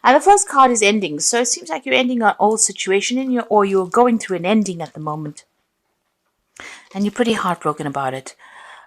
And the first card is ending. So it seems like you're ending an old situation or you're going through an ending at the moment. And you're pretty heartbroken about it.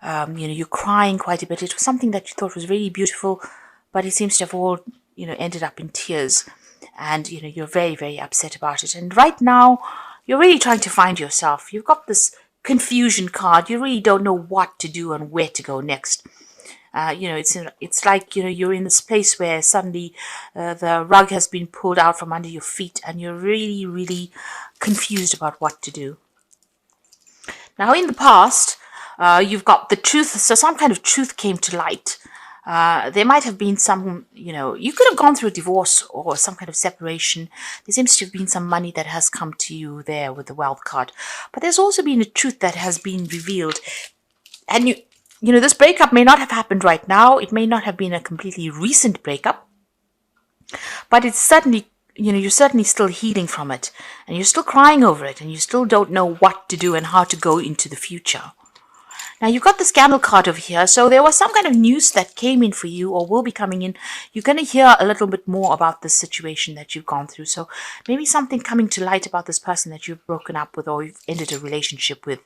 You're crying quite a bit. It was something that you thought was really beautiful, but it seems to have all, ended up in tears. And, you're very, very upset about it. And right now, you're really trying to find yourself. You've got this confusion card. You really don't know what to do and where to go next. It's like, you're in this place where suddenly the rug has been pulled out from under your feet and you're really, really confused about what to do. Now, in the past, you've got the truth. So some kind of truth came to light. There might have been some, you could have gone through a divorce or some kind of separation. There seems to have been some money that has come to you there with the wealth card. But there's also been a truth that has been revealed. And this breakup may not have happened right now. It may not have been a completely recent breakup. But it's certainly, you're certainly still healing from it. And you're still crying over it. And you still don't know what to do and how to go into the future. Now, you've got the scandal card over here. So there was some kind of news that came in for you or will be coming in. You're going to hear a little bit more about this situation that you've gone through. So maybe something coming to light about this person that you've broken up with or you've ended a relationship with.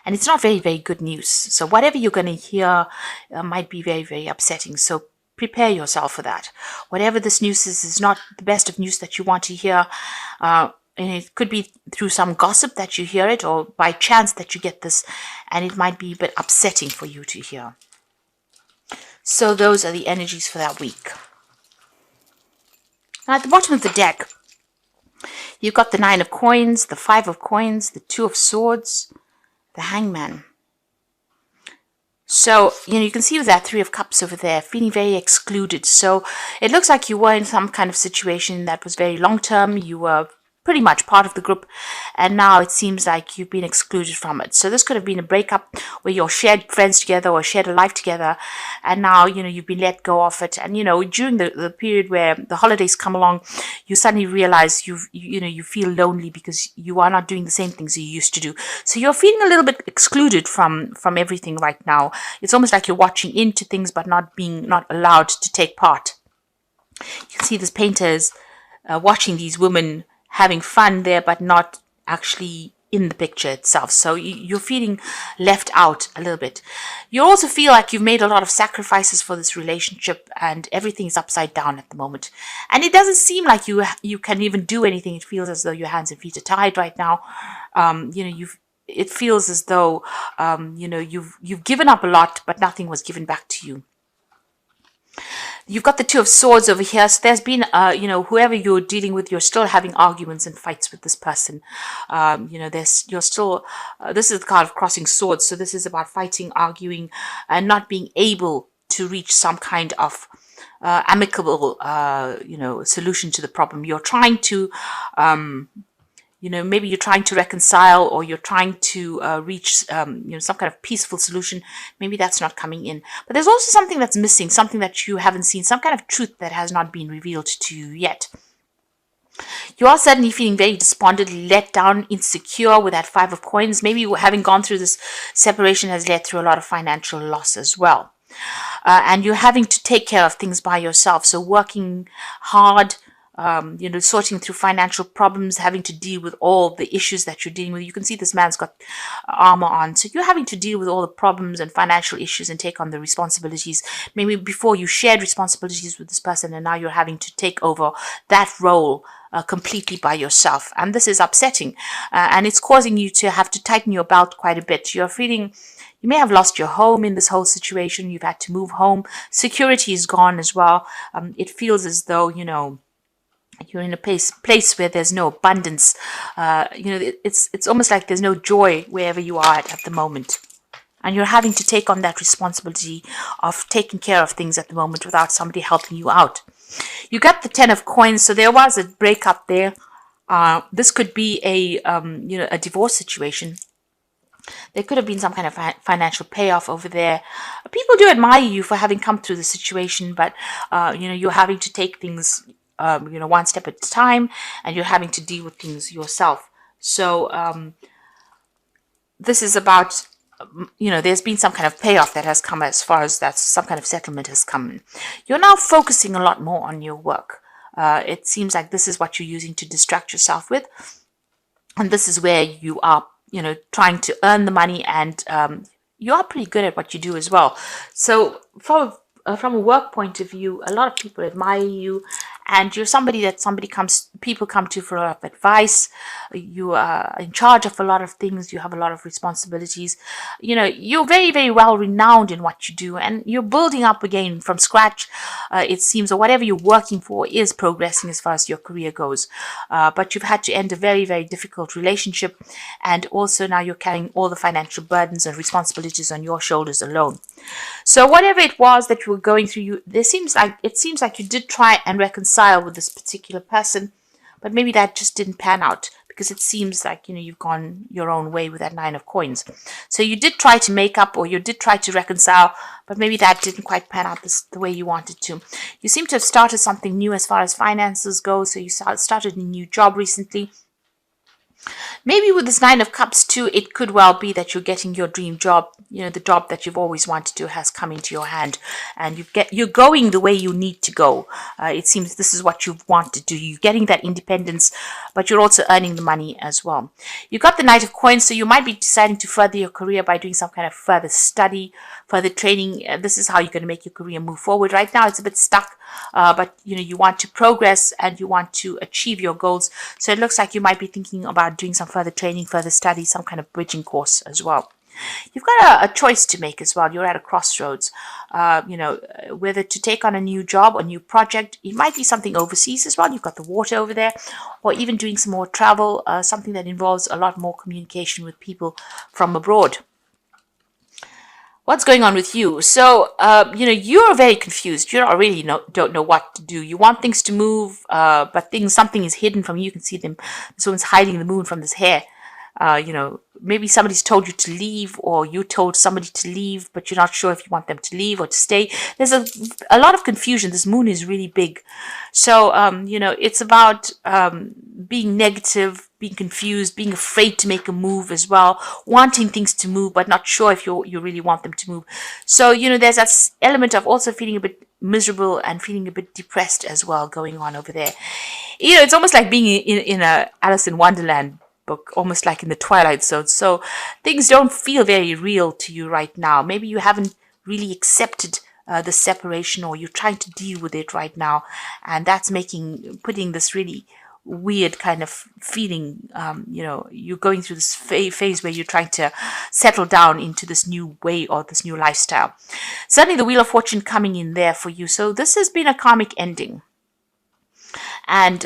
And it's not very, very good news. So whatever you're going to hear might be very, very upsetting. So prepare yourself for that. Whatever this news is not the best of news that you want to hear. And it could be through some gossip that you hear it or by chance that you get this. And it might be a bit upsetting for you to hear. So those are the energies for that week. Now at the bottom of the deck, you've got the 9 of coins, the 5 of coins, the 2 of swords, the hangman. So, you can see with that 3 of cups over there, feeling very excluded. So it looks like you were in some kind of situation that was very long term. You were pretty much part of the group, and now it seems like you've been excluded from it. So this could have been a breakup where you shared friends together or shared a life together, and now you've been let go of it. And during the period where the holidays come along, you suddenly realize you feel lonely because you are not doing the same things you used to do. So you're feeling a little bit excluded from everything right now. It's almost like you're watching into things but not allowed to take part. You can see this painter is watching these women having fun there, but not actually in the picture itself. So you're feeling left out a little bit. You also feel like you've made a lot of sacrifices for this relationship and everything's upside down at the moment. And it doesn't seem like you can even do anything. It feels as though your hands and feet are tied right now. It feels as though, you've given up a lot, but nothing was given back to you. You've got the 2 of swords over here. So there's been, whoever you're dealing with, you're still having arguments and fights with this person. This is the card of crossing swords. So this is about fighting, arguing, and not being able to reach some kind of amicable, solution to the problem. You're trying to, maybe you're trying to reconcile or you're trying to reach, some kind of peaceful solution. Maybe that's not coming in. But there's also something that's missing, something that you haven't seen, some kind of truth that has not been revealed to you yet. You are suddenly feeling very despondent, let down, insecure with that 5 of coins. Maybe having gone through this separation has led through a lot of financial loss as well. And you're having to take care of things by yourself. So working hard, sorting through financial problems, having to deal with all the issues that you're dealing with. You can see this man's got armor on. So you're having to deal with all the problems and financial issues and take on the responsibilities. Maybe before you shared responsibilities with this person and now you're having to take over that role completely by yourself. And this is upsetting. And it's causing you to have to tighten your belt quite a bit. You're feeling... You may have lost your home in this whole situation. You've had to move home. Security is gone as well. It feels as though, you're in a place where there's no abundance. It's almost like there's no joy wherever you are at the moment. And you're having to take on that responsibility of taking care of things at the moment without somebody helping you out. You got the 10 of coins, so there was a breakup there. This could be a divorce situation. There could have been some kind of financial payoff over there. People do admire you for having come through the situation, but you're having to take things one step at a time, and you're having to deal with things yourself. So this is about there's been some kind of payoff that has come, as far as that some kind of settlement has come. You're now focusing a lot more on your work. It seems like this is what you're using to distract yourself with. And this is where you are, trying to earn the money, and you are pretty good at what you do as well. So from a work point of view, a lot of people admire you, and you're somebody that people come to for a lot of advice. You are in charge of a lot of things. You have a lot of responsibilities. You're very, very well renowned in what you do, and you're building up again from scratch. It seems, or whatever you're working for is progressing as far as your career goes. But you've had to end a very, very difficult relationship, and also now you're carrying all the financial burdens and responsibilities on your shoulders alone. So whatever it was that you were going through, it seems like you did try and reconcile with this particular person, but maybe that just didn't pan out, because it seems like you've gone your own way with that 9 of coins. So you did try to make up, or you did try to reconcile, but maybe that didn't quite pan out the way you wanted to. You seem to have started something new as far as finances go. So you started a new job recently. Maybe with this 9 of Cups too, it could well be that you're getting your dream job. The job that you've always wanted to has come into your hand, and you're going the way you need to go. It seems this is what you want to do. You're getting that independence, but you're also earning the money as well. You got the Knight of Coins, so you might be deciding to further your career by doing some kind of further study, further training. This is how you're going to make your career move forward. Right now, it's a bit stuck, but you want to progress and you want to achieve your goals. So it looks like you might be thinking about doing some further training, further study, some kind of bridging course as well. You've got a choice to make as well. You're at a crossroads, whether to take on a new job or new project. It might be something overseas as well. You've got the water over there, or even doing some more travel, something that involves a lot more communication with people from abroad. What's going on with you? So, you're very confused. You don't know what to do. You want things to move, but something is hidden from you. You can see them. Someone's hiding the moon from this hair. Maybe somebody's told you to leave, or you told somebody to leave, but you're not sure if you want them to leave or to stay. There's a lot of confusion. This moon is really big. So, it's about being negative, being confused, being afraid to make a move as well, wanting things to move, but not sure if you really want them to move. So, there's that element of also feeling a bit miserable and feeling a bit depressed as well going on over there. It's almost like being in a Alice in Wonderland book, almost like in the Twilight Zone. So things don't feel very real to you right now. Maybe you haven't really accepted the separation, or you're trying to deal with it right now, and that's putting this really weird kind of feeling. You're going through this phase where you're trying to settle down into this new way or this new lifestyle. Certainly the Wheel of Fortune coming in there for you. So this has been a karmic ending. And,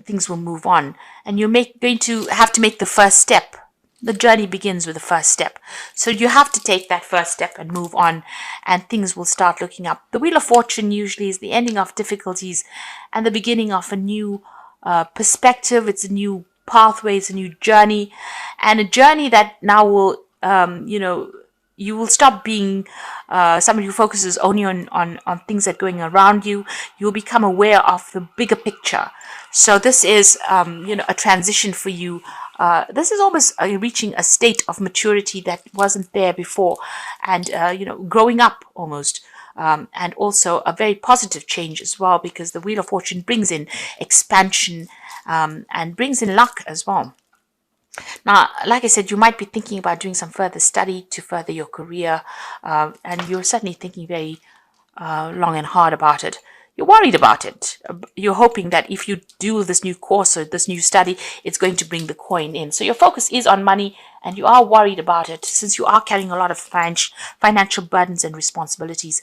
things will move on. And you're going to have to make the first step. The journey begins with the first step. So you have to take that first step and move on, and things will start looking up. The Wheel of Fortune usually is the ending of difficulties and the beginning of a new perspective. It's a new pathway. It's a new journey, and a journey that now will, you will stop being somebody who focuses only on things that are going around you. You'll become aware of the bigger picture. So this is, a transition for you. This is almost reaching a state of maturity that wasn't there before, and, growing up almost. And also a very positive change as well, because the Wheel of Fortune brings in expansion and brings in luck as well. Now, like I said, you might be thinking about doing some further study to further your career, and you're certainly thinking very long and hard about it. You're worried about it. You're hoping that if you do this new course or this new study, it's going to bring the coin in. So your focus is on money, and you are worried about it since you are carrying a lot of financial burdens and responsibilities.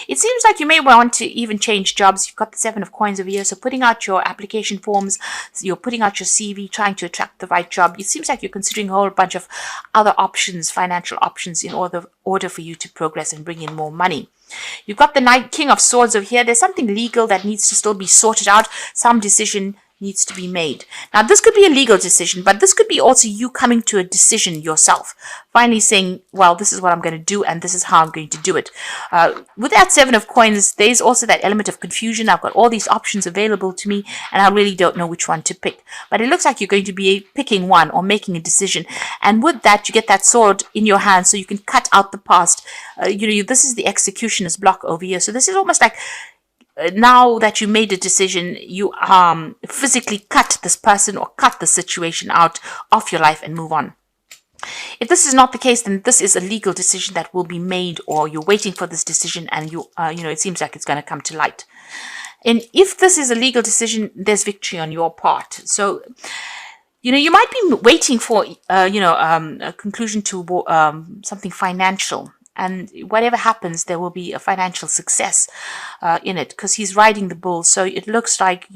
It seems like you may want to even change jobs. You've got the 7 of Coins over here, so putting out your application forms, you're putting out your CV, trying to attract the right job. It seems like you're considering a whole bunch of other options, financial options, in order for you to progress and bring in more money. You've got the King of Swords over here. There's something legal that needs to still be sorted out. Some decision needs to be made. Now, this could be a legal decision, but this could be also you coming to a decision yourself. Finally saying, well, this is what I'm going to do, and this is how I'm going to do it. With that 7 of coins, there's also that element of confusion. I've got all these options available to me, and I really don't know which one to pick. But it looks like you're going to be picking one or making a decision. And with that, you get that sword in your hand so you can cut out the past. This is the executioner's block over here. So this is almost like now that you made a decision, you physically cut this person or cut the situation out of your life and move on. If this is not the case, then this is a legal decision that will be made, or you're waiting for this decision, and it seems like it's going to come to light. And if this is a legal decision, there's victory on your part. So, you might be waiting for, a conclusion to something financial. And whatever happens, there will be a financial success in it, because he's riding the bull. So it looks like,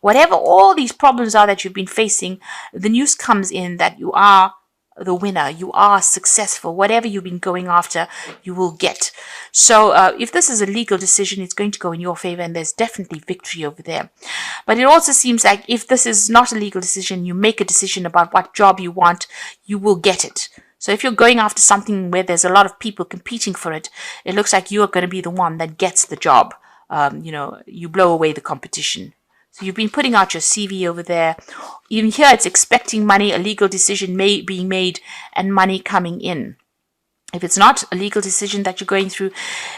whatever all these problems are that you've been facing, the news comes in that you are the winner. You are successful. Whatever you've been going after, you will get. So if this is a legal decision, it's going to go in your favor, and there's definitely victory over there. But it also seems like if this is not a legal decision, you make a decision about what job you want, you will get it. So if you're going after something where there's a lot of people competing for it, it looks like you're going to be the one that gets the job. You blow away the competition. So you've been putting out your CV over there. Even here, it's expecting money, a legal decision being made, and money coming in. If it's not a legal decision that you're going through,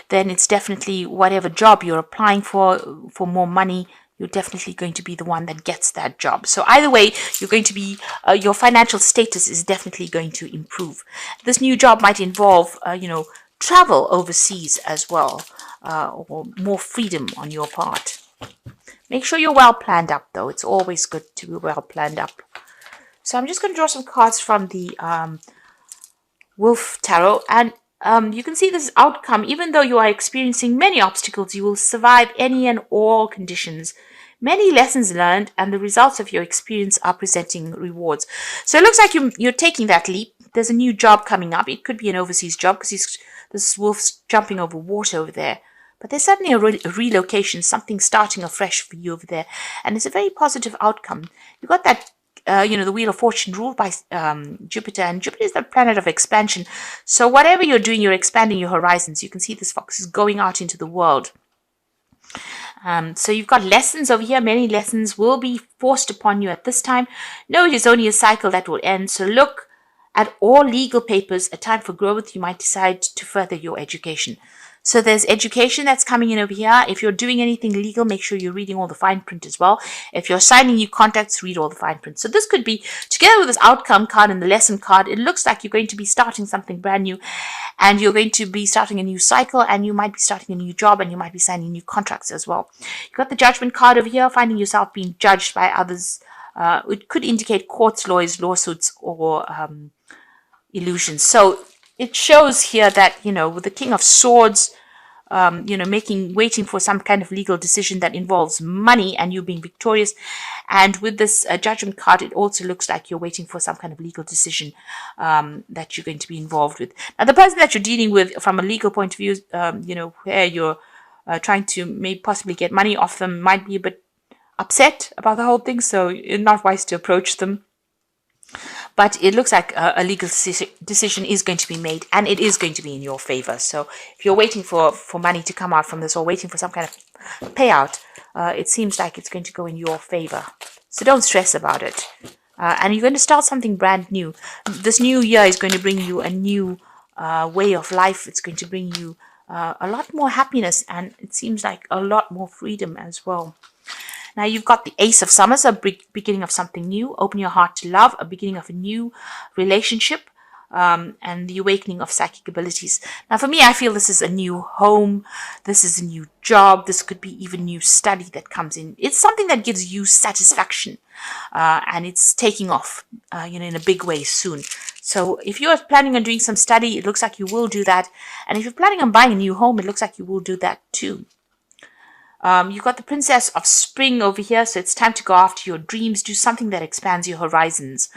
then it's definitely whatever job you're applying for more money, you're definitely going to be the one that gets that job. So either way, you're going to be, your financial status is definitely going to improve. This new job might involve, travel overseas as well, or more freedom on your part. Make sure you're well planned up, though. It's always good to be well planned up. So I'm just going to draw some cards from the Wolf Tarot, and you can see this outcome. Even though you are experiencing many obstacles, you will survive any and all conditions. Many lessons learned, and the results of your experience are presenting rewards. So it looks like you're taking that leap. There's a new job coming up. It could be an overseas job, because this wolf's jumping over water over there. But there's certainly a relocation, something starting afresh for you over there. And it's a very positive outcome. You've got that, the Wheel of Fortune ruled by Jupiter. And Jupiter is the planet of expansion. So whatever you're doing, you're expanding your horizons. You can see this fox is going out into the world. So you've got lessons over here. Many lessons will be forced upon you at this time. No, it is only a cycle that will end. So look at all legal papers. A time for growth. You might decide to further your education. So there's education that's coming in over here. If you're doing anything legal, make sure you're reading all the fine print as well. If you're signing new contracts, read all the fine print. So this could be, together with this outcome card and the lesson card, it looks like you're going to be starting something brand new, and you're going to be starting a new cycle, and you might be starting a new job, and you might be signing new contracts as well. You've got the judgment card over here, finding yourself being judged by others. It could indicate courts, lawyers, lawsuits, or illusions. So it shows here that, with the King of Swords, waiting for some kind of legal decision that involves money and you being victorious. And with this judgment card, it also looks like you're waiting for some kind of legal decision that you're going to be involved with. Now, the person that you're dealing with from a legal point of view, where you're trying to maybe possibly get money off them, might be a bit upset about the whole thing. So it's not wise to approach them. But it looks like a legal decision is going to be made, and it is going to be in your favor. So if you're waiting for money to come out from this, or waiting for some kind of payout, it seems like it's going to go in your favor. So don't stress about it. And you're going to start something brand new. This new year is going to bring you a new way of life. It's going to bring you a lot more happiness, and it seems like a lot more freedom as well. Now you've got the Ace of Summoners, a beginning of something new. Open your heart to love, a beginning of a new relationship, and the awakening of psychic abilities. Now for me, I feel this is a new home. This is a new job. This could be even new study that comes in. It's something that gives you satisfaction, and it's taking off, in a big way soon. So if you're planning on doing some study, it looks like you will do that. And if you're planning on buying a new home, it looks like you will do that too. You've got the Princess of Spring over here, so it's time to go after your dreams, do something that expands your horizons.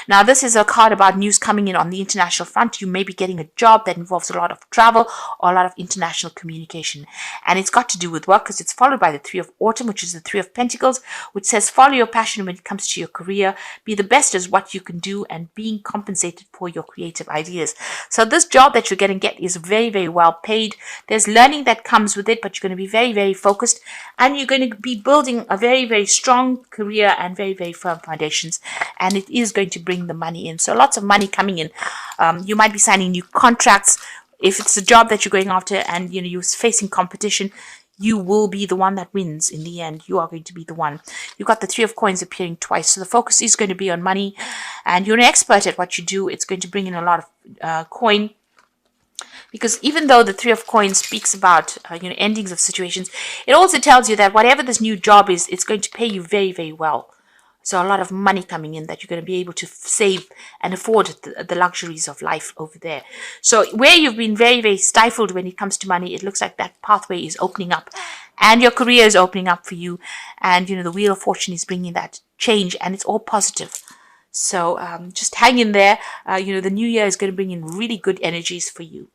Now, this is a card about news coming in on the international front. You may be getting a job that involves a lot of travel or a lot of international communication. And it's got to do with work because it's followed by the Three of Autumn, which is the Three of Pentacles, which says follow your passion when it comes to your career, be the best as what you can do, and being compensated for your creative ideas. So this job that you're going to get is very, very well paid. There's learning that comes with it, but you're going to be very, very focused. And you're going to be building a very, very strong career and very, very firm foundations. And it is going to bring the money in. So lots of money coming in. You might be signing new contracts. If it's a job that you're going after and you're facing competition, you will be the one that wins in the end. You are going to be the one. You've got the Three of Coins appearing twice. So the focus is going to be on money. And you're an expert at what you do. It's going to bring in a lot of coin. Because even though the Three of Coins speaks about endings of situations, it also tells you that whatever this new job is, it's going to pay you very, very well. So a lot of money coming in that you're going to be able to save and afford the luxuries of life over there. So where you've been very, very stifled when it comes to money, it looks like that pathway is opening up. And your career is opening up for you. And, the Wheel of Fortune is bringing that change. And it's all positive. So just hang in there. The new year is going to bring in really good energies for you.